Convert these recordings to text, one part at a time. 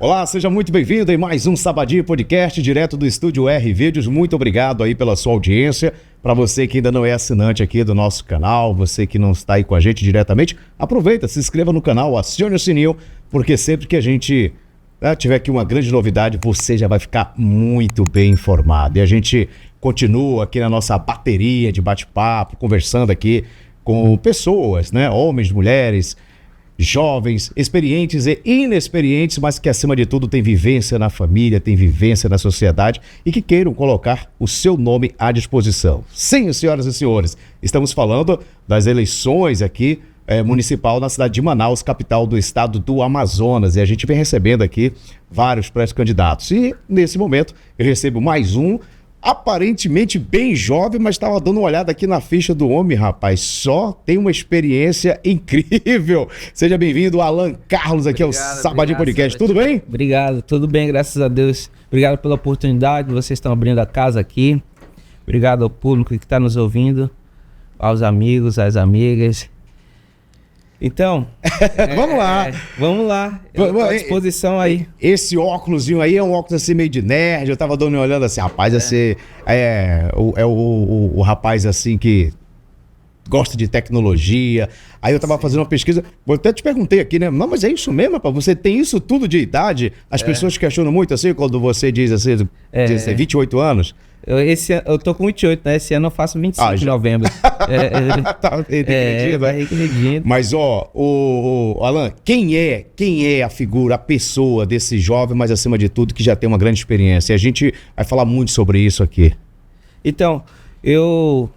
Olá, seja muito bem-vindo em mais um Sabadinho Podcast, direto do estúdio R Vídeos. Muito obrigado aí pela sua audiência. Para você que ainda não é assinante aqui do nosso canal, você que não está aí com a gente diretamente, aproveita, se inscreva no canal, acione o sininho, porque sempre que a gente tiver aqui uma grande novidade, você já vai ficar muito bem informado. E a gente continua aqui na nossa bateria de bate-papo, conversando aqui com pessoas, né? Homens, mulheres, jovens, experientes e inexperientes, mas que acima de tudo tem vivência na família, tem vivência na sociedade e que queiram colocar o seu nome à disposição. Sim, senhoras e senhores, estamos falando das eleições aqui municipal na cidade de Manaus, capital do estado do Amazonas, e a gente vem recebendo aqui vários pré-candidatos. E nesse momento eu recebo mais um, aparentemente bem jovem, mas estava dando uma olhada aqui na ficha do homem, rapaz, só tem uma experiência incrível. Seja bem-vindo, Alan Carlos, aqui ao Sabadinho Podcast. Tudo bem? Obrigado, tudo bem, graças a Deus. Obrigado pela oportunidade, vocês estão abrindo a casa aqui. Obrigado ao público que está nos ouvindo, aos amigos, às amigas. Então, vamos lá, eu tô à disposição aí. Esse óculosinho aí é um óculos assim meio de nerd, eu tava dando uma olhada assim, rapaz, o rapaz assim que gosta de tecnologia. Aí eu tava fazendo uma pesquisa, eu até te perguntei aqui, né? Não, mas é isso mesmo, rapaz? Você tem isso tudo de idade? As pessoas questionam muito assim, quando você diz assim, diz 28 anos. Eu tô com 28, né? Esse ano eu faço 25 de novembro. Mas, Alan, quem é a figura, a pessoa desse jovem, mas acima de tudo, que já tem uma grande experiência? E a gente vai falar muito sobre isso aqui. Então, eu,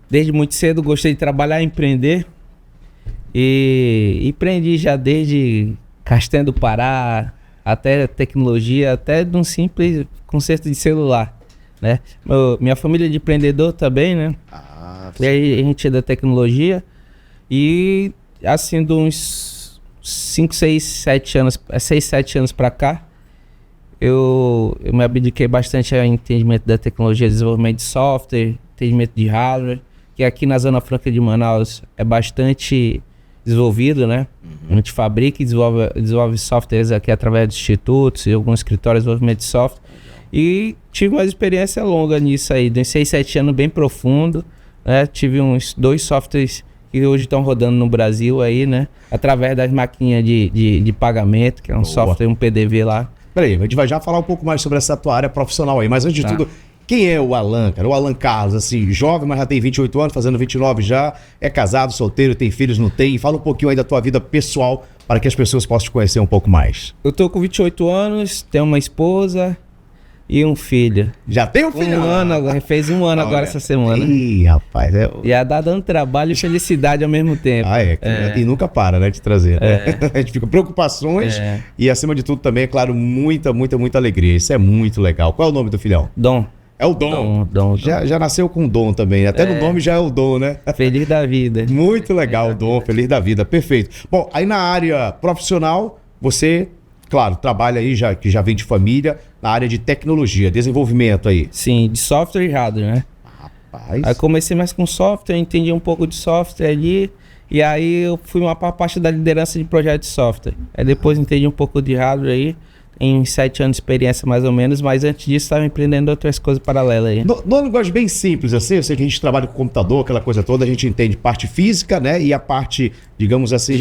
desde muito cedo, gostei de trabalhar e empreender. E empreendi já desde Castanha do Pará, até tecnologia, até de um simples conserto de celular. Né? Minha família é de empreendedor também, né? E aí a gente é da tecnologia. E assim, de uns 5, 6, 7 anos, 6, 7 anos pra cá, eu me abdiquei bastante ao entendimento da tecnologia, desenvolvimento de software, entendimento de hardware, que aqui na Zona Franca de Manaus é bastante desenvolvido, né? A gente fabrica e desenvolve softwares aqui através de institutos e alguns escritórios de desenvolvimento de software. E tive uma experiência longa nisso aí, de 6, 7 anos bem profundo, né? Tive uns 2 softwares que hoje estão rodando no Brasil aí, né? Através das maquininhas de pagamento, que é um software, um PDV lá. Peraí, a gente vai já falar um pouco mais sobre essa tua área profissional aí, mas antes de tudo, quem é o Alan, cara? O Alan Carlos, assim, jovem, mas já tem 28 anos, fazendo 29 já, é casado, solteiro, tem filhos, não tem? Fala um pouquinho aí da tua vida pessoal, para que as pessoas possam te conhecer um pouco mais. Eu tô com 28 anos, tenho uma esposa e um filho. Já tem um filho? 1 ano agora, fez 1 ano agora essa semana. Ih, rapaz. Já dá dando trabalho e felicidade ao mesmo tempo. E nunca para, né, de trazer. Né? A gente fica preocupações e, acima de tudo, também, é claro, muita alegria. Isso é muito legal. Qual é o nome do filhão? Dom. É o Dom. Já nasceu com Dom também. Até no nome já é o Dom, né? Feliz da vida. Muito legal, Dom. Feliz da vida. Perfeito. Bom, aí na área profissional, você, claro, trabalha aí, que já vem de família, na área de tecnologia, desenvolvimento aí. Sim, de software e hardware, né? Rapaz. Aí comecei mais com software, entendi um pouco de software ali. E aí eu fui uma parte da liderança de projeto de software. Aí depois entendi um pouco de hardware aí. Em 7 anos de experiência, mais ou menos, mas antes disso estava empreendendo outras coisas paralelas aí. No negócio bem simples, assim, eu sei que a gente trabalha com computador, aquela coisa toda, a gente entende parte física, né, e a parte, digamos assim,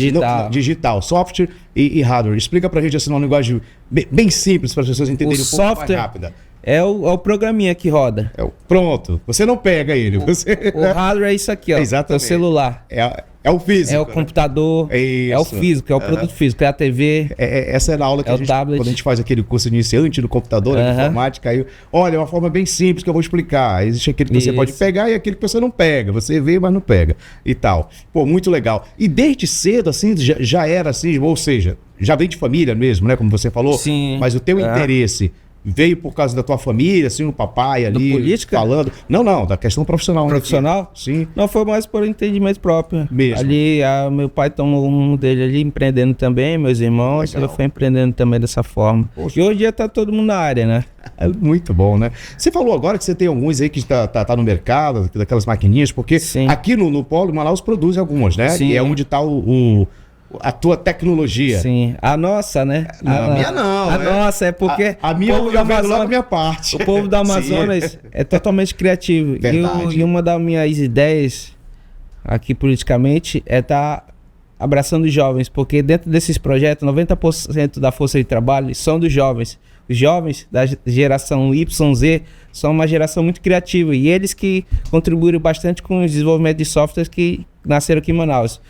digital, software e hardware. Explica pra gente, assim, numa linguagem bem simples, para as pessoas entenderem um pouco mais rápida. É o programinha que roda. Pronto, você não pega ele. O hardware é isso aqui, ó. Exatamente. É o celular. É o físico. É o computador. É o físico, é o produto físico, é a TV. Essa é na aula que quando a gente faz aquele curso iniciante no computador, de informática, aí, olha, é uma forma bem simples que eu vou explicar. Existe aquele que você pode pegar e aquele que você não pega. Você vê, mas não pega. E tal. Pô, muito legal. E desde cedo, assim, já era assim, ou seja, já vem de família mesmo, né? Como você falou. Sim. Mas o teu interesse veio por causa da tua família, assim, o papai ali política? falando. Não, da questão profissional. Profissional? Sim. Não, foi mais por entendimento próprio. Mesmo. Ali, meu pai tomou um dele ali empreendendo também, meus irmãos, eu fui empreendendo também dessa forma. Poxa. E hoje em dia tá todo mundo na área, né? É muito bom, né? Você falou agora que você tem alguns aí que tá no mercado, daquelas maquininhas, porque aqui no Polo Manaus produz algumas, né? Sim. E é onde tá a tua tecnologia. Sim, a nossa, né? A minha não. A nossa, é porque a minha povo eu vendo logo a minha parte. o povo do Amazonas é totalmente criativo. Verdade. E uma das minhas ideias aqui politicamente é estar abraçando os jovens, porque dentro desses projetos, 90% da força de trabalho são dos jovens. Os jovens da geração YZ são uma geração muito criativa e eles que contribuíram bastante com o desenvolvimento de softwares que nasceram aqui em Manaus,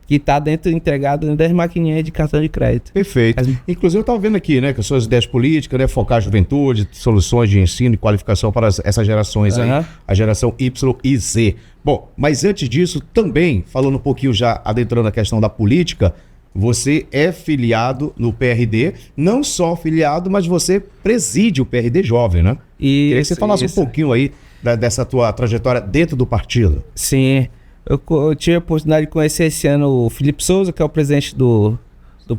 que está entregado dentro das maquininhas de cartão de crédito. Perfeito. Inclusive eu estava vendo aqui, né, que as suas ideias políticas, né, focar a juventude, soluções de ensino e qualificação para essas gerações aí, a geração Y e Z. Bom, mas antes disso, também, falando um pouquinho já, adentrando a questão da política, você é filiado no PRD, não só filiado, mas você preside o PRD Jovem, né? Queria que você falasse um pouquinho aí dessa tua trajetória dentro do partido. Sim, eu tive a oportunidade de conhecer esse ano o Felipe Souza, que é o presidente do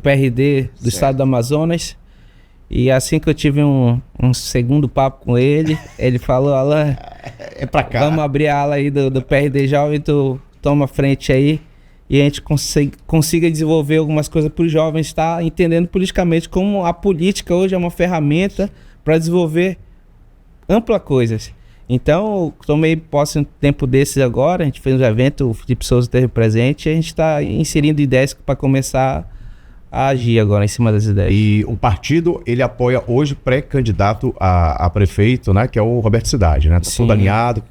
PRD do estado do Amazonas. E assim que eu tive um segundo papo com ele, ele falou, Alan, é pra cá. Vamos abrir a ala aí do PRD Jovem, tu toma frente aí e a gente consiga desenvolver algumas coisas para os jovens, tá entendendo politicamente como a política hoje é uma ferramenta para desenvolver ampla coisas. Então, eu tomei posse um tempo desses agora, a gente fez um evento, o Felipe Souza esteve presente, e a gente está inserindo ideias para começar a agir agora em cima das ideias. E o partido, ele apoia hoje pré-candidato a prefeito, né? Que é o Roberto Cidade, né? Tá tudo alinhado.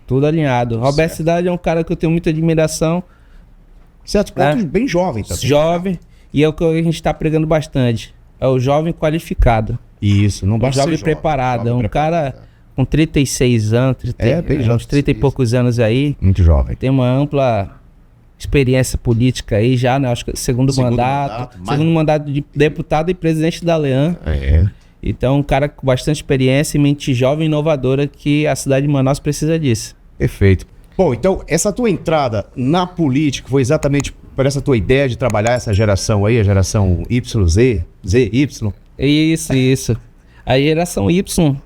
Tudo alinhado. Roberto Cidade é um cara que eu tenho muita admiração. Certos pontos bem jovem também. Jovem, e é o que a gente está pregando bastante. É o jovem qualificado. Isso, não basta jovem ser preparado. É um cara com 36 anos, uns 30 e poucos anos aí. Muito jovem. Tem uma ampla experiência política aí já, né? Acho que segundo mandato de deputado e presidente da Lean. Então, um cara com bastante experiência e mente jovem e inovadora que a cidade de Manaus precisa disso. Perfeito. Bom, então, essa tua entrada na política foi exatamente por essa tua ideia de trabalhar essa geração aí, a geração YZ, ZY? Isso. A geração Y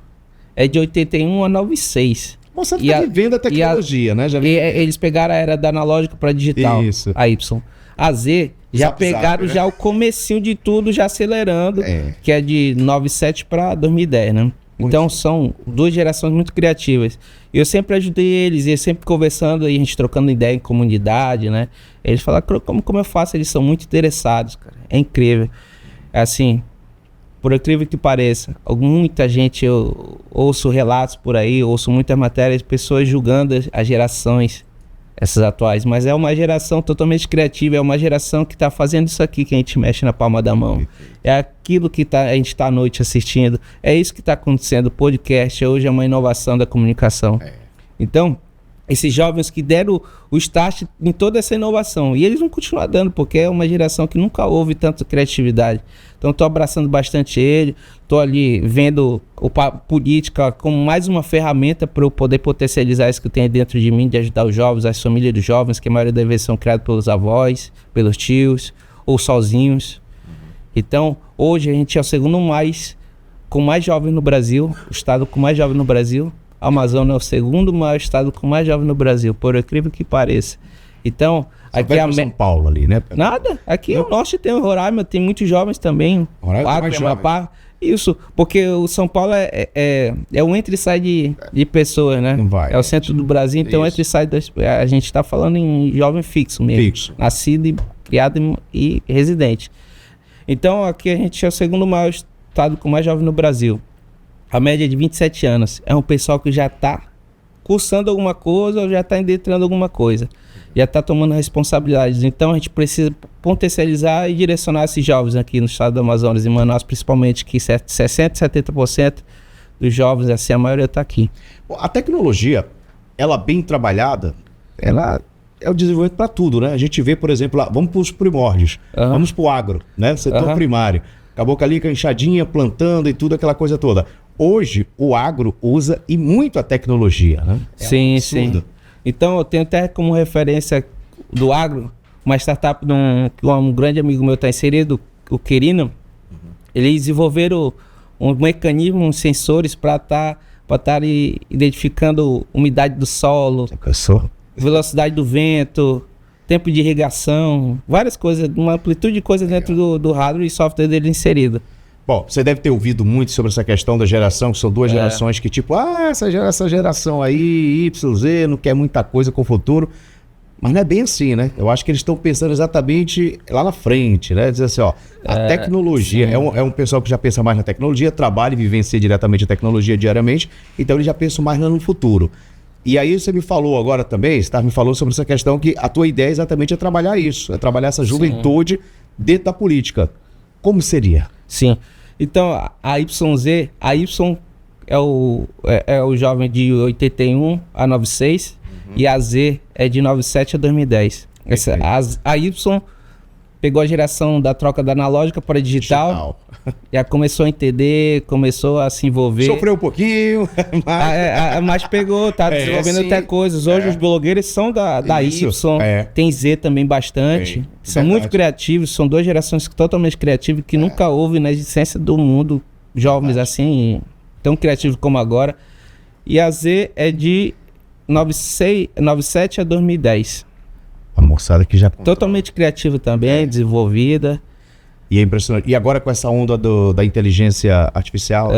é de 81 a 96. Você está vivendo a tecnologia, né? Eles pegaram a era da analógica para digital, isso. A Y. A Z já pegaram já o comecinho de tudo, já acelerando, que é de 97 para 2010, né? Então são duas gerações muito criativas. E eu sempre ajudei eles, e sempre conversando, e a gente trocando ideia em comunidade, né? Eles falaram, como eu faço? Eles são muito interessados, cara. É incrível. É assim, por incrível que pareça, muita gente, eu ouço relatos por aí, ouço muitas matérias, pessoas julgando as gerações, essas atuais, mas é uma geração totalmente criativa, é uma geração que está fazendo isso aqui que a gente mexe na palma da mão. É aquilo que a gente está à noite assistindo, é isso que está acontecendo. O podcast hoje é uma inovação da comunicação. Então, esses jovens que deram o start em toda essa inovação, e eles vão continuar dando, porque é uma geração que nunca houve tanta criatividade. Então estou abraçando bastante ele, estou ali vendo a política como mais uma ferramenta para eu poder potencializar isso que tem dentro de mim, de ajudar os jovens, as famílias dos jovens, que a maioria das vezes são criados pelos avós, pelos tios, ou sozinhos. Então, hoje a gente é o segundo com mais jovens no Brasil, o estado com mais jovens no Brasil. A Amazônia é o segundo maior estado com mais jovens no Brasil, por incrível que pareça. Então, aqui é São Paulo ali, né? Nada, aqui o norte tem o Roraima, tem muitos jovens também. Roraima tem mais isso, porque o São Paulo é um entra e sai de pessoas, né? Não vai, é o centro do Brasil, então entra e sai a gente está falando em jovem fixo mesmo. Fixo. Nascido, criado e residente. Então, aqui a gente é o segundo maior estado com mais jovens no Brasil. A média é de 27 anos. É um pessoal que já está cursando alguma coisa ou já está entrando alguma coisa. Já está tomando responsabilidades. Então a gente precisa potencializar e direcionar esses jovens aqui no estado do Amazonas, em Manaus principalmente, que 60%, 70% dos jovens, assim, a maioria está aqui. A tecnologia, ela bem trabalhada, ela é o desenvolvimento para tudo, né? A gente vê, por exemplo, lá, vamos para os primórdios, vamos para o agro, né? Setor primário. Acabou com ali com a enxadinha, plantando e tudo, aquela coisa toda. Hoje, o agro usa e muito a tecnologia, né? Sim. Então, eu tenho até como referência do agro, uma startup que um grande amigo meu está inserido, o Querino. Eles desenvolveram um mecanismo, uns sensores para estar identificando umidade do solo, velocidade do vento, tempo de irrigação, várias coisas, uma amplitude de coisas dentro do hardware e software dele inserido. Bom, você deve ter ouvido muito sobre essa questão da geração, que são duas gerações que tipo, essa geração aí, Y, Z, não quer muita coisa com o futuro. Mas não é bem assim, né? Eu acho que eles estão pensando exatamente lá na frente, né? Dizer assim, ó, a tecnologia, é um pessoal que já pensa mais na tecnologia, trabalha e vivencia diretamente a tecnologia diariamente, então eles já pensam mais no futuro. E aí você me falou agora também, você me falou sobre essa questão que a tua ideia exatamente é trabalhar isso, é trabalhar essa juventude dentro da política. Como seria? Sim. Então, a YZ, a Y é o jovem de 81 a 96 e a Z é de 97 a 2010. A Y pegou a geração da troca da analógica para digital. Já começou a entender, começou a se envolver. Sofreu um pouquinho, mas pegou, tá desenvolvendo até coisas. Hoje os blogueiros são da Y, tem Z também bastante. São muito criativos, são duas gerações totalmente criativas que nunca houve na existência do mundo jovens assim, tão criativos como agora. E a Z é de 97 a 2010. A moçada que já... Totalmente criativa também, desenvolvida. E é impressionante. E agora com essa onda da inteligência artificial,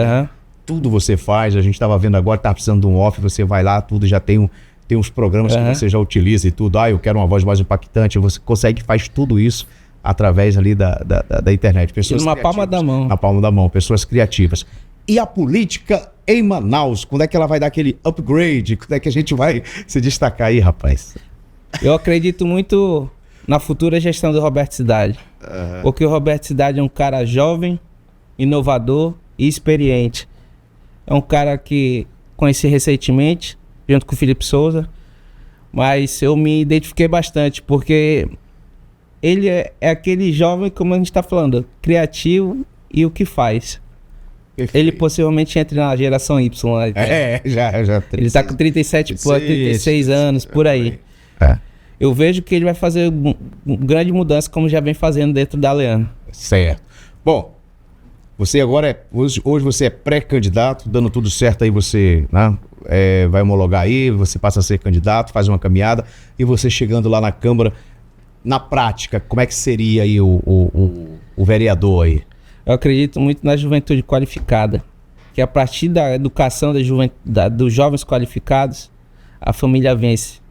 tudo você faz. A gente estava vendo agora, tá precisando de um off, você vai lá, tudo já tem uns programas que você já utiliza e tudo. Eu quero uma voz mais impactante. Você consegue, faz tudo isso através ali da internet. Pessoas na palma da mão. Na palma da mão, pessoas criativas. E a política em Manaus, quando é que ela vai dar aquele upgrade? Quando é que a gente vai se destacar aí, rapaz? Eu acredito muito na futura gestão do Roberto Cidade. Porque o Roberto Cidade é um cara jovem, inovador e experiente. É um cara que conheci recentemente, junto com o Felipe Souza, mas eu me identifiquei bastante, porque ele é aquele jovem, como a gente está falando, criativo e o que faz. Perfeito. Ele possivelmente entra na geração Y. Já. Ele está com 36 anos, por aí. Eu vejo que ele vai fazer uma grande mudança, como já vem fazendo dentro da Leana. Certo. Bom, você agora hoje você é pré-candidato, dando tudo certo aí você, né, vai homologar aí, você passa a ser candidato, faz uma caminhada, e você chegando lá na Câmara, na prática, como é que seria aí o vereador aí? Eu acredito muito na juventude qualificada, que a partir da educação dos jovens qualificados, a família vence.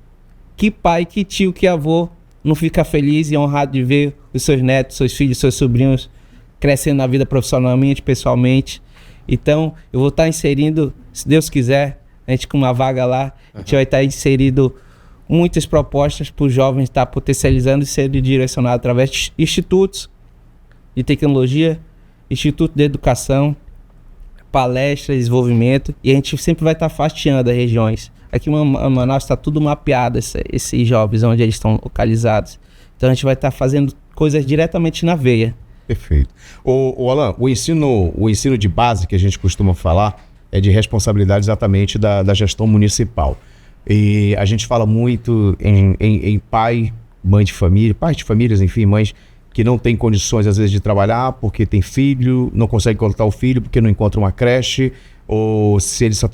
Que pai, que tio, que avô não fica feliz e honrado de ver os seus netos, seus filhos, seus sobrinhos crescendo na vida profissionalmente, pessoalmente. Então, eu vou estar inserindo, se Deus quiser, a gente com uma vaga lá, a gente vai estar inserindo muitas propostas para os jovens estar potencializando e serem direcionados através de institutos de tecnologia, instituto de educação, palestras, desenvolvimento, e a gente sempre vai estar fatiando as regiões. Aqui em Manaus está tudo mapeado, esses jovens, onde eles estão localizados. Então a gente vai estar fazendo coisas diretamente na veia. Perfeito. Alan, o ensino de base que a gente costuma falar é de responsabilidade exatamente da gestão municipal. E a gente fala muito em pai, mãe de família, pais de famílias, enfim, mães que não têm condições às vezes de trabalhar porque tem filho, não consegue colocar o filho porque não encontra uma creche, ou se ele só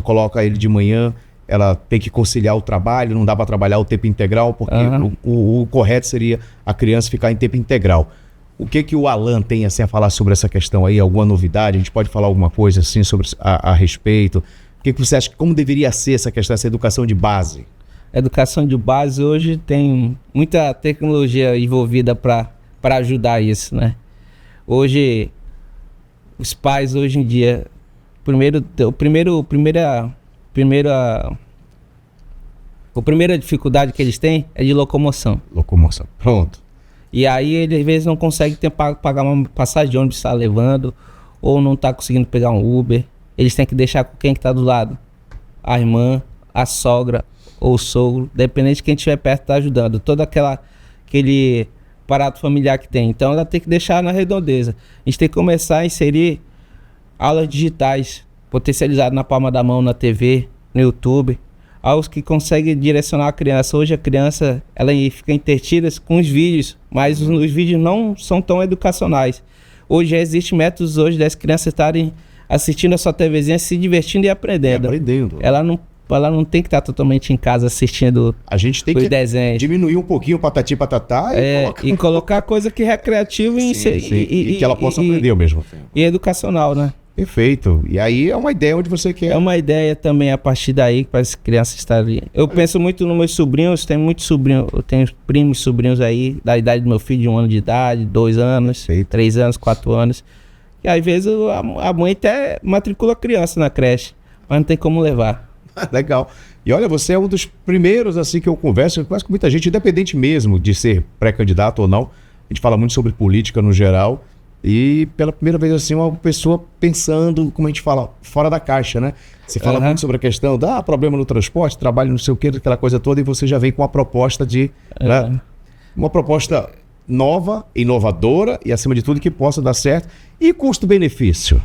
coloca ele de manhã, ela tem que conciliar o trabalho, não dá para trabalhar o tempo integral, porque o correto seria a criança ficar em tempo integral. O que o Alan tem assim, a falar sobre essa questão aí? Alguma novidade? A gente pode falar alguma coisa assim sobre a respeito? O que você acha, como deveria ser essa questão, essa educação de base? A educação de base hoje tem muita tecnologia envolvida para ajudar isso, né? Hoje, os pais hoje em dia, a primeira dificuldade que eles têm é de locomoção. Locomoção, pronto. E aí ele às vezes não consegue pagar uma passagem de ônibus que está levando, ou não está conseguindo pegar um Uber. Eles têm que deixar com quem que está do lado. A irmã, a sogra ou o sogro, dependente de quem estiver perto, está ajudando. Todo aquele aparato familiar que tem. Então ela tem que deixar na redondeza. A gente tem que começar a inserir aulas digitais, potencializadas na palma da mão, na TV, no YouTube. Aos que conseguem direcionar a criança. Hoje a criança ela fica entretida com os vídeos, mas os vídeos não são tão educacionais. Hoje já existem métodos hoje das crianças estarem assistindo a sua TVzinha, se divertindo e aprendendo. Ela não Ela não tem que estar totalmente em casa assistindo A gente tem os que desenhos. diminuir um pouquinho o patati patatá E colocar coisa que é recreativa e que ela possa aprender ao mesmo tempo. E educacional, né? Perfeito. E aí é uma ideia onde você quer. É uma ideia também a partir daí para as crianças estarem. Eu penso muito nos meus sobrinhos, tenho muitos sobrinhos, eu tenho primos, sobrinhos aí, da idade do meu filho, de 1 ano de idade, 2 anos, Perfeito. 3 anos, 4 anos. E às vezes a mãe até matricula a criança na creche, mas não tem como levar. Legal. E olha, você é um dos primeiros assim que eu converso quase com muita gente, independente mesmo de ser pré-candidato ou não. A gente fala muito sobre política no geral. E pela primeira vez assim, uma pessoa pensando, como a gente fala, fora da caixa, né? Você fala muito sobre a questão da problema no transporte, trabalho, não sei o que, aquela coisa toda, e você já vem com a proposta de... Né, uma proposta nova, inovadora e, acima de tudo, que possa dar certo. E custo-benefício?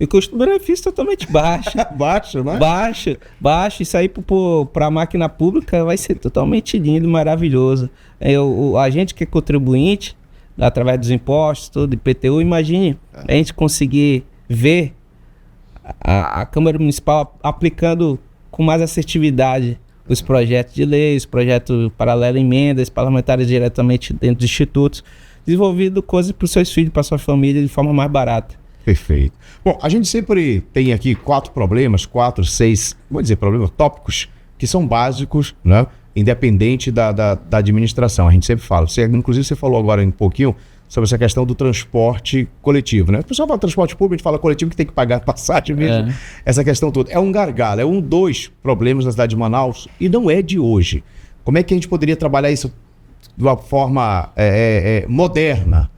E custo-benefício totalmente baixo. Baixo, né? Baixo. Isso aí para a máquina pública vai ser totalmente lindo, maravilhoso. A gente que é contribuinte, através dos impostos, tudo, IPTU, imagine a gente conseguir ver a Câmara Municipal aplicando com mais assertividade os projetos de lei, os projetos paralelos, emendas parlamentares diretamente dentro dos institutos, desenvolvendo coisas para os seus filhos, para a sua família, de forma mais barata. Perfeito. Bom, a gente sempre tem aqui 4 problemas, 4, 6, vou dizer, problemas, tópicos, que são básicos, né? Independente da administração. A gente sempre fala. Inclusive, você falou agora um pouquinho sobre essa questão do transporte coletivo, né? O pessoal fala transporte público, a gente fala coletivo que tem que pagar passagem mesmo. Essa questão toda. É um gargalo, é dois problemas da cidade de Manaus e não é de hoje. Como é que a gente poderia trabalhar isso de uma forma moderna?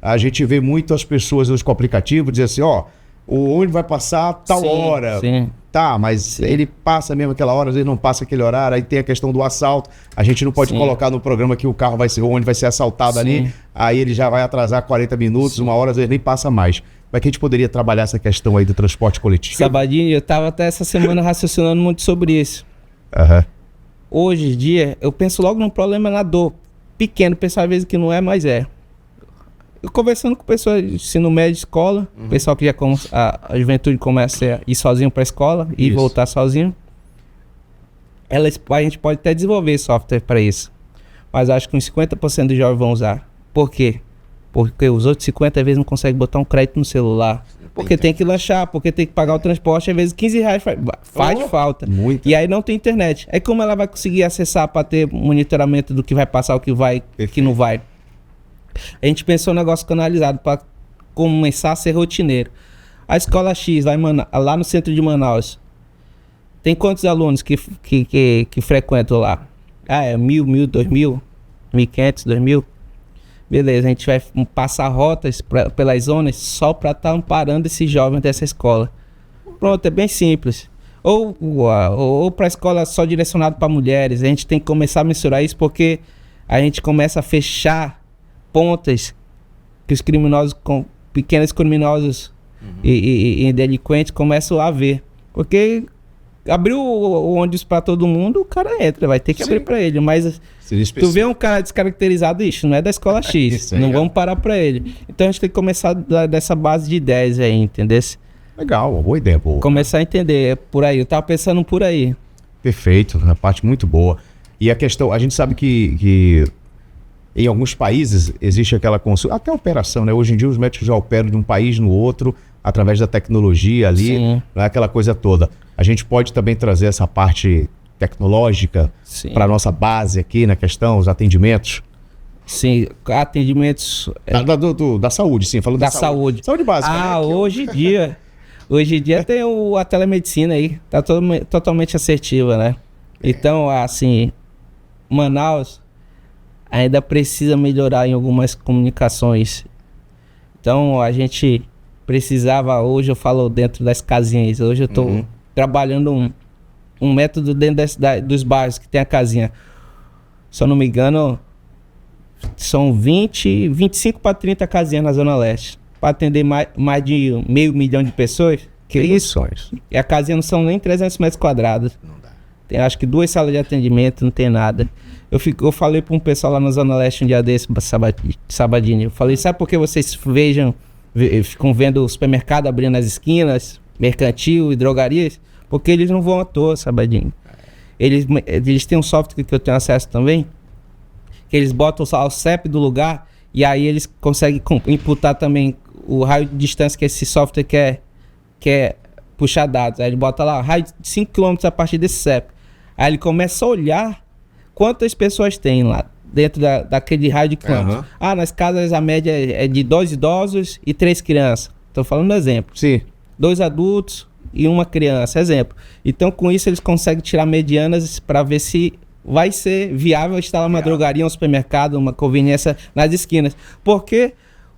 A gente vê muito as pessoas hoje com o aplicativo dizer assim, ó, o ônibus vai passar tal hora. Sim. Tá, mas ele passa mesmo aquela hora, às vezes não passa aquele horário, aí tem a questão do assalto. A gente não pode colocar no programa que o ônibus vai ser assaltado ali, aí ele já vai atrasar 40 minutos, 1 hora, às vezes nem passa mais. Como é que a gente poderia trabalhar essa questão aí do transporte coletivo? Sabadinho, eu estava até essa semana raciocinando muito sobre isso. Hoje em dia, eu penso logo num problema na dor. Pequeno, pensar às vezes que não é, mas é. Eu conversando com pessoas de ensino médio, escola, pessoal que já a juventude começa a ir sozinho para a escola e voltar sozinho. A gente pode até desenvolver software para isso. Mas acho que uns 50% dos jovens vão usar. Por quê? Porque os outros 50% às vezes não conseguem botar um crédito no celular. Porque tem que lanchar, porque tem que pagar o transporte, às vezes R$15 faz falta. Muito. E aí não tem internet. Aí como ela vai conseguir acessar para ter monitoramento do que vai passar, o que vai, que não vai? A gente pensou um negócio canalizado para começar a ser rotineiro. A escola X, lá no centro de Manaus, tem quantos alunos que frequentam lá? É 1.000, 2.000, 1.500, 2.000? Beleza, a gente vai passar rotas pelas zonas só para estar amparando esses jovens dessa escola. Pronto, é bem simples. Ou para a escola só direcionado para mulheres. A gente tem que começar a mensurar isso porque a gente começa a fechar pontas que os criminosos, pequenos criminosos e delinquentes começam a ver. Porque abriu o ônibus para todo mundo, o cara entra, vai ter que abrir para ele. Mas tu vê um cara descaracterizado, isso não é da escola X, não vamos parar para ele. Então a gente tem que começar dessa base de ideias aí, entendeu? Legal, uma boa ideia. Boa. Começar a entender, é por aí, eu tava pensando por aí. Perfeito, uma parte muito boa. E a questão, a gente sabe que em alguns países existe aquela consulta, até operação, né? Hoje em dia os médicos já operam de um país no outro, através da tecnologia ali, né? Aquela coisa toda. A gente pode também trazer essa parte tecnológica para a nossa base aqui na questão, os atendimentos. Sim, atendimentos... Da saúde, sim, falando da saúde. Saúde básica. Ah, né? Hoje em dia tem a telemedicina aí, tá totalmente assertiva, né? Então, assim, Manaus ainda precisa melhorar em algumas comunicações. Então, a gente precisava, hoje eu falo dentro das casinhas, hoje eu estou trabalhando um método dentro dos bairros que tem a casinha. Se eu não me engano, são 25 para 30 casinhas na Zona Leste, para atender mais de 500 mil de pessoas. Que isso? E a casinha não são nem 300 metros quadrados. Não dá. Tem acho que 2 salas de atendimento, não tem nada. Eu falei para um pessoal lá na Zona Leste um dia desse, sabadinho. Eu falei, sabe por que vocês ficam vendo o supermercado abrindo nas esquinas, mercantil e drogarias? Porque eles não vão à toa, Sabadinho. Eles têm um software que eu tenho acesso também, que eles botam o CEP do lugar e aí eles conseguem imputar também o raio de distância que esse software quer puxar dados. Aí ele bota lá, raio de 5 km a partir desse CEP. Aí ele começa a olhar quantas pessoas tem lá dentro daquele raio de quilômetros. Nas casas a média é de 2 idosos e 3 crianças. Estou falando um exemplo. Sim. 2 adultos e 1 criança, exemplo. Então com isso eles conseguem tirar medianas para ver se vai ser viável instalar uma drogaria, um supermercado, uma conveniência nas esquinas. Porque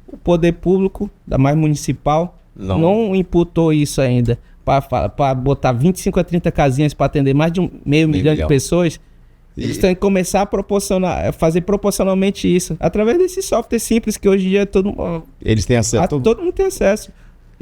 o poder público, da mais municipal, não imputou isso ainda. Para botar 25 a 30 casinhas para atender mais de meio milhão de pessoas, eles têm que começar a fazer proporcionalmente isso. Através desse software simples que hoje em dia eles têm acesso. Todo mundo tem acesso.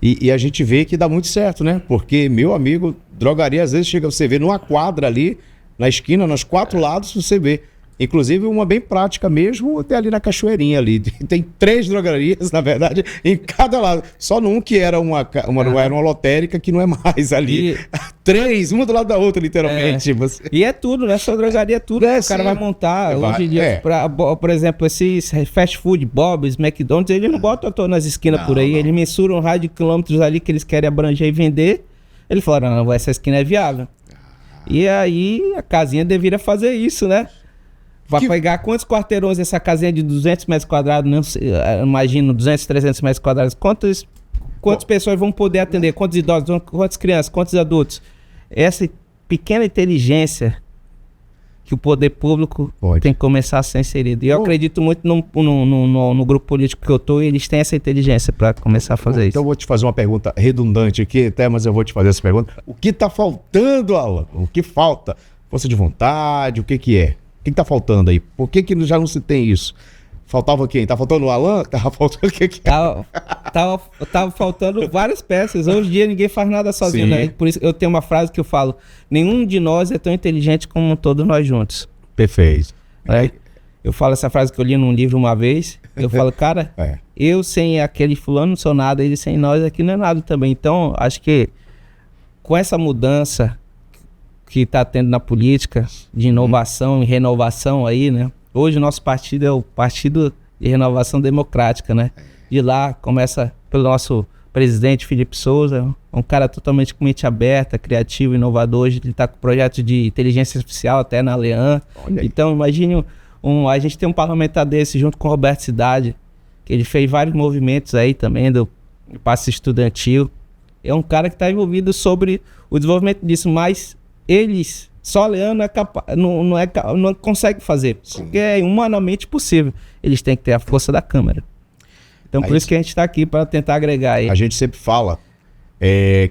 E a gente vê que dá muito certo, né? Porque, meu amigo, drogaria, às vezes chega, você vê numa quadra ali, na esquina, nos 4 lados, você vê. Inclusive uma bem prática mesmo, até ali na Cachoeirinha ali. Tem 3 drogarias, na verdade, em cada lado. Só num que era era uma lotérica, que não é mais ali. 3, uma do lado da outra, literalmente. E é tudo, né? Só drogaria é tudo. O cara vai montar. Hoje em dia, por exemplo, esses fast food, Bob's, McDonald's, eles não botam nas esquinas por aí. Eles mensuram o raio de quilômetros ali que eles querem abranger e vender. Eles falaram, não, essa esquina é viável. E aí a casinha deveria fazer isso, né? Vai pegar quantos quarteirões essa casinha de 200 metros quadrados, não sei, imagino, 200, 300 metros quadrados. Quantas pessoas vão poder atender? Quantos idosos, quantas crianças, quantos adultos? Essa pequena inteligência que o poder público tem que começar a ser inserido. E eu acredito muito no grupo político que eu estou, e eles têm essa inteligência para começar a fazer isso. Então eu vou te fazer uma pergunta redundante aqui, até, mas eu vou te fazer essa pergunta. O que está faltando, Alan? O que falta? Força de vontade, o que é? O que tá faltando aí? Por que já não se tem isso? Faltava quem? Tá faltando o Alan? Tava faltando o que? Tava faltando várias peças. Hoje em dia ninguém faz nada sozinho, né? Por isso eu tenho uma frase que eu falo: nenhum de nós é tão inteligente como todos nós juntos. Perfeito. Eu falo essa frase que eu li num livro uma vez. Eu falo, cara, eu sem aquele fulano não sou nada, ele sem nós aqui não é nada também. Então, acho que com essa mudança que está tendo na política de inovação e renovação aí, né? Hoje o nosso partido é o Partido de Renovação Democrática, né? De lá começa pelo nosso presidente Felipe Souza, um cara totalmente com mente aberta, criativo, inovador. Hoje ele está com projeto de inteligência artificial até na Lean. Então imagine, a gente tem um parlamentar desse junto com o Roberto Cidade, que ele fez vários movimentos aí também do passe estudantil. É um cara que está envolvido sobre o desenvolvimento disso, mas só Leandro não consegue fazer, porque é humanamente possível. Eles têm que ter a força da Câmara. Então por isso que a gente está aqui, para tentar agregar aí. A gente sempre fala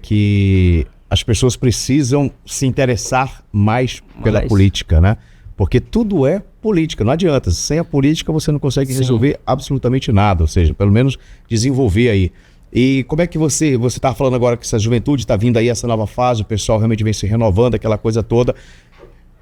que as pessoas precisam se interessar mais pela política, né? Porque tudo é política, não adianta. Sem a política você não consegue resolver absolutamente nada, ou seja, pelo menos desenvolver aí. E como é que você estava falando agora que essa juventude está vindo aí, essa nova fase, o pessoal realmente vem se renovando, aquela coisa toda.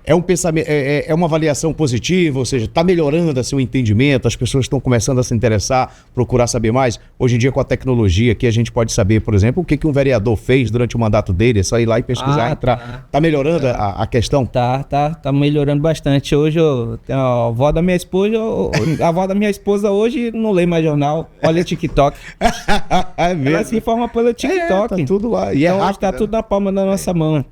É um pensamento, é uma avaliação positiva, ou seja, está melhorando assim, o entendimento, as pessoas estão começando a se interessar, procurar saber mais. Hoje em dia, com a tecnologia aqui, a gente pode saber, por exemplo, o que um vereador fez durante o mandato dele, é só ir lá e pesquisar, entrar. Tá melhorando a questão? Tá melhorando bastante. Hoje a avó da minha esposa hoje não lê mais jornal, olha TikTok. É mesmo? Ela se informa pelo TikTok. Tá tudo lá. E então, hoje tá tudo na palma da nossa mão.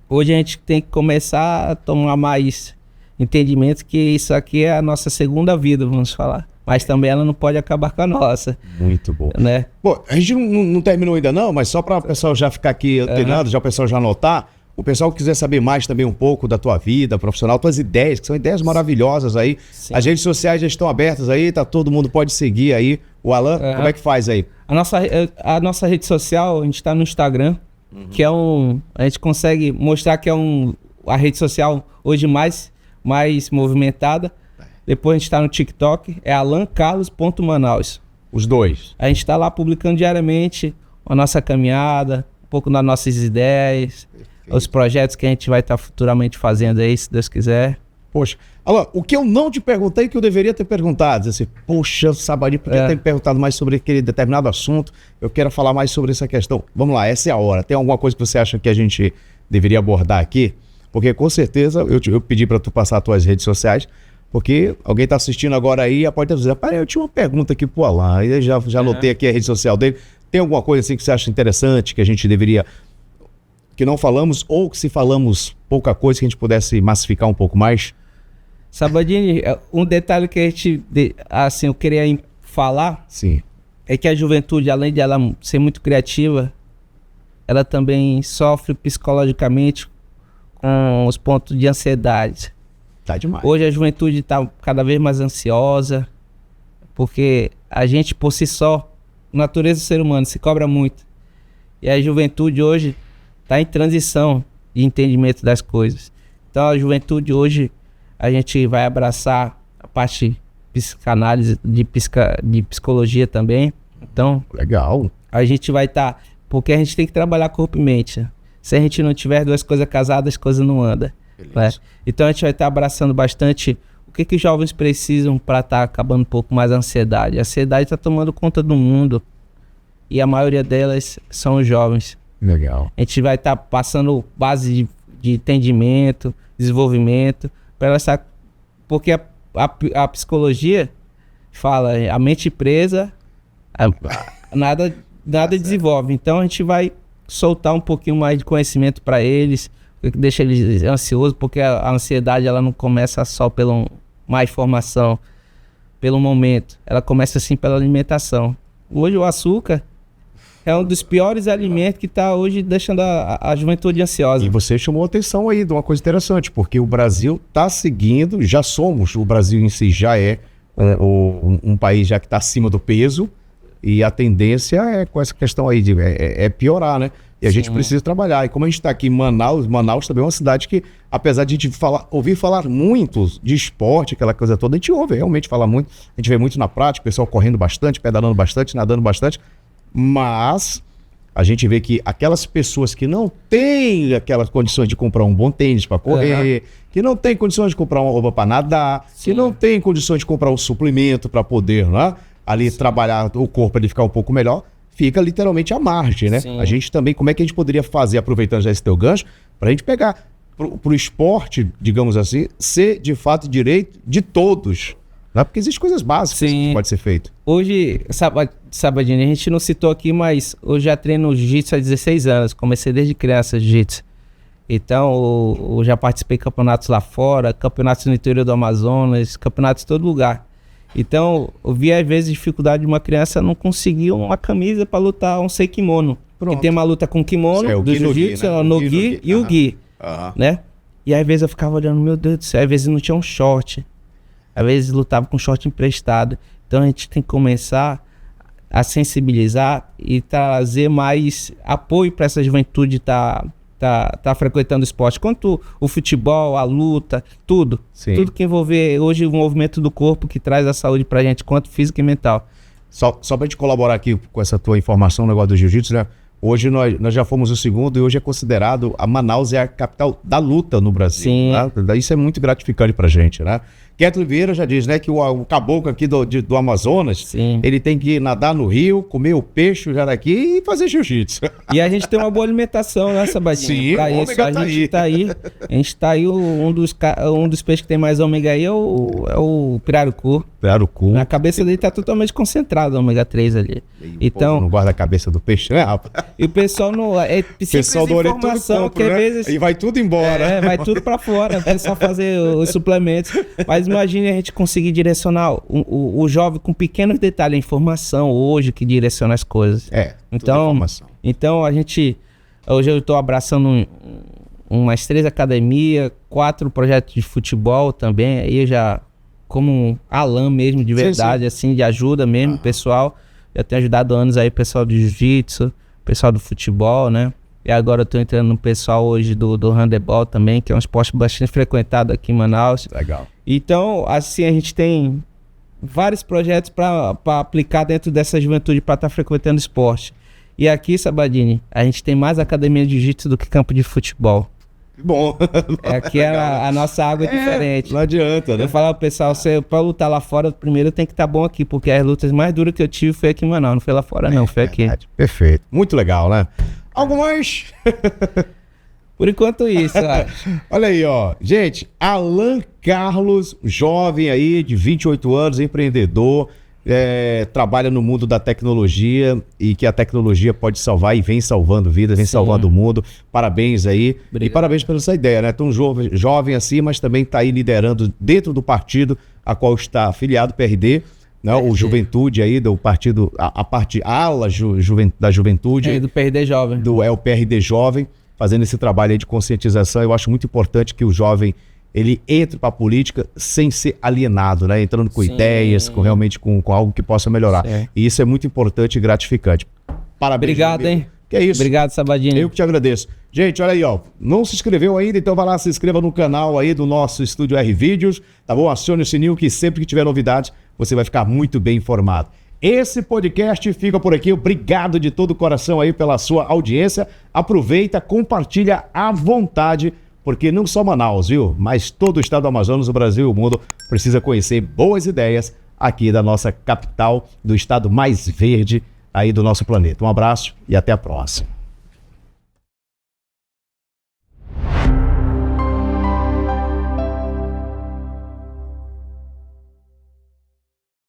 Hoje a gente tem que começar a tomar mais entendimento que isso aqui é a nossa segunda vida, vamos falar. Mas também ela não pode acabar com a nossa. Muito bom. Né? Bom, a gente não terminou ainda não, mas só para o pessoal já ficar aqui antenado, já o pessoal já anotar, o pessoal que quiser saber mais também um pouco da tua vida profissional, tuas ideias, que são ideias maravilhosas aí. Sim. As redes sociais já estão abertas aí, todo mundo pode seguir aí. O Alan, como é que faz aí? A nossa rede social, a gente está no Instagram. Que a gente consegue mostrar que é a rede social hoje mais movimentada. Depois a gente está no TikTok, é alancarlos.manaus. Os dois. A gente está lá publicando diariamente a nossa caminhada, um pouco das nossas ideias, os projetos que a gente vai estar futuramente fazendo aí, se Deus quiser. Poxa, Alan, o que eu não te perguntei que eu deveria ter perguntado, assim, poxa, o Sabadinho podia ter me perguntado mais sobre aquele determinado assunto, eu quero falar mais sobre essa questão. Vamos lá, essa é a hora. Tem alguma coisa que você acha que a gente deveria abordar aqui, porque com certeza eu pedi para tu passar as tuas redes sociais, porque alguém está assistindo agora aí e pode dizer, pai, eu tinha uma pergunta aqui pro Alan, aí já anotei aqui a rede social dele. Tem alguma coisa assim que você acha interessante, que a gente deveria, que não falamos, ou que se falamos pouca coisa, que a gente pudesse massificar um pouco mais? Sabadini, um detalhe que assim, eu queria falar, Sim. é que a juventude, além de ela ser muito criativa, ela também sofre psicologicamente com os pontos de ansiedade. Tá demais. Hoje a juventude está cada vez mais ansiosa, porque a gente por si só, natureza do ser humano, se cobra muito. E a juventude hoje está em transição de entendimento das coisas. Então a juventude hoje, a gente vai abraçar a parte de psicanálise, de psicologia também. Então, legal. A gente vai estar... porque a gente tem que trabalhar corpo e mente. Se a gente não tiver duas coisas casadas, as coisas não andam. Né? Então a gente vai estar abraçando bastante o que os jovens precisam para estar acabando um pouco mais a ansiedade. A ansiedade está tomando conta do mundo e a maioria delas são os jovens. Legal. A gente vai estar passando base de entendimento, desenvolvimento, para ela estar... porque a psicologia fala a mente presa, nada desenvolve. Então a gente vai soltar um pouquinho mais de conhecimento para eles, que deixa eles ansiosos, porque a ansiedade ela não começa só pela má informação, pelo momento. Ela começa assim pela alimentação. Hoje o açúcar é um dos piores alimentos que está hoje deixando a juventude ansiosa. E você chamou a atenção aí de uma coisa interessante, porque o Brasil está seguindo, o Brasil em si já é um país já que está acima do peso, e a tendência é com essa questão aí de piorar, né? E a gente precisa trabalhar. E como a gente está aqui em Manaus também é uma cidade que, apesar de a gente ouvir falar muito de esporte, aquela coisa toda, a gente ouve realmente falar muito, a gente vê muito na prática, o pessoal correndo bastante, pedalando bastante, nadando bastante, mas a gente vê que aquelas pessoas que não têm aquelas condições de comprar um bom tênis para correr, que não têm condições de comprar uma roupa para nadar, que não têm condições de comprar um suplemento para poder, né, ali trabalhar o corpo, ele ficar um pouco melhor, fica literalmente à margem, né? Sim. A gente também, como é que a gente poderia fazer, aproveitando já esse teu gancho, para a gente pegar pro esporte, digamos assim, ser de fato direito de todos, né? Porque existem coisas básicas que pode ser feito. Hoje, Sabadini, a gente não citou aqui, mas eu já treino jiu-jitsu há 16 anos, comecei desde criança jiu-jitsu. Então, eu já participei de campeonatos lá fora, campeonatos no interior do Amazonas, campeonatos em todo lugar. Então, eu vi às vezes dificuldade de uma criança não conseguir uma camisa para lutar um sei kimono. Porque tem uma luta com kimono do jiu-jitsu, o no-gi e o gi, né? E às vezes eu ficava olhando, meu Deus do céu, às vezes não tinha um short. Às vezes lutava com short emprestado. Então a gente tem que começar a sensibilizar e trazer mais apoio para essa juventude tá frequentando o esporte, quanto o futebol, a luta, tudo. Sim. Tudo que envolver hoje o movimento do corpo que traz a saúde pra gente, quanto física e mental. Só pra gente colaborar aqui com essa tua informação, o negócio do jiu-jitsu, né? Hoje nós já fomos o segundo e hoje é considerado, a Manaus é a capital da luta no Brasil. Sim. Né? Isso é muito gratificante pra gente, né? Ketlin Vieira já diz, né, que o caboclo aqui do Amazonas, ele tem que nadar no rio, comer o peixe, o jaraqui e fazer jiu-jitsu. E a gente tem uma boa alimentação, né, Sabadinho? Sim, pra o isso, ômega a gente tá aí, um dos peixes que tem mais ômega aí é o pirarucu. Pirarucu. Na cabeça dele tá totalmente concentrado o ômega 3 ali. Então, não guarda a cabeça do peixe, né, rapaz? E o pessoal não... O pessoal do Orelha tudo compra, né? Vezes, e vai tudo embora. Vai tudo pra fora. O pessoal fazer os suplementos. Mas imagine a gente conseguir direcionar o jovem com pequenos detalhes, a informação hoje que direciona as coisas. Então a gente... Hoje eu estou abraçando umas 3 academias, 4 projetos de futebol também. Aí eu já... Como um Alan mesmo, de verdade, assim, de ajuda mesmo, pessoal. Já tenho ajudado anos aí o pessoal do jiu-jitsu, pessoal do futebol, né? E agora eu tô entrando no pessoal hoje do handebol também, que é um esporte bastante frequentado aqui em Manaus. Legal. Então, assim, a gente tem vários projetos para aplicar dentro dessa juventude para estar frequentando esporte. E aqui, Sabadini, a gente tem mais academia de jiu-jitsu do que campo de futebol. Bom. Aqui a nossa água é diferente. Não adianta, né? Eu falo pro pessoal, para lutar lá fora, primeiro tem que estar bom aqui, porque as lutas mais duras que eu tive foi aqui em Manaus, não foi lá fora não, foi aqui. Perfeito. Muito legal, né? Algo mais? Por enquanto isso, Olha aí, ó. Gente, Alan Carlos, jovem aí de 28 anos, empreendedor, trabalha no mundo da tecnologia e que a tecnologia pode salvar e vem salvando vidas, vem salvando o mundo. Parabéns aí. Obrigado. E parabéns pela essa ideia, né? Tão jovem assim, mas também está aí liderando dentro do partido a qual está afiliado, PRD, né? O Juventude aí, do partido, a ala da Juventude. Do PRD Jovem. O PRD Jovem, fazendo esse trabalho aí de conscientização. Eu acho muito importante que o jovem ele entre para a política sem ser alienado, né? Entrando com ideias, realmente com algo que possa melhorar. Certo. E isso é muito importante e gratificante. Parabéns. Obrigado, hein? Que é isso. Obrigado, Sabadinho. Eu que te agradeço. Gente, olha aí, ó. Não se inscreveu ainda, então vai lá, se inscreva no canal aí do nosso Estúdio R Vídeos, tá bom? Acione o sininho que sempre que tiver novidades, você vai ficar muito bem informado. Esse podcast fica por aqui. Obrigado de todo o coração aí pela sua audiência. Aproveita, compartilha à vontade, porque não só Manaus, viu? Mas todo o estado do Amazonas, o Brasil e o mundo precisa conhecer boas ideias aqui da nossa capital, do estado mais verde aí do nosso planeta. Um abraço e até a próxima.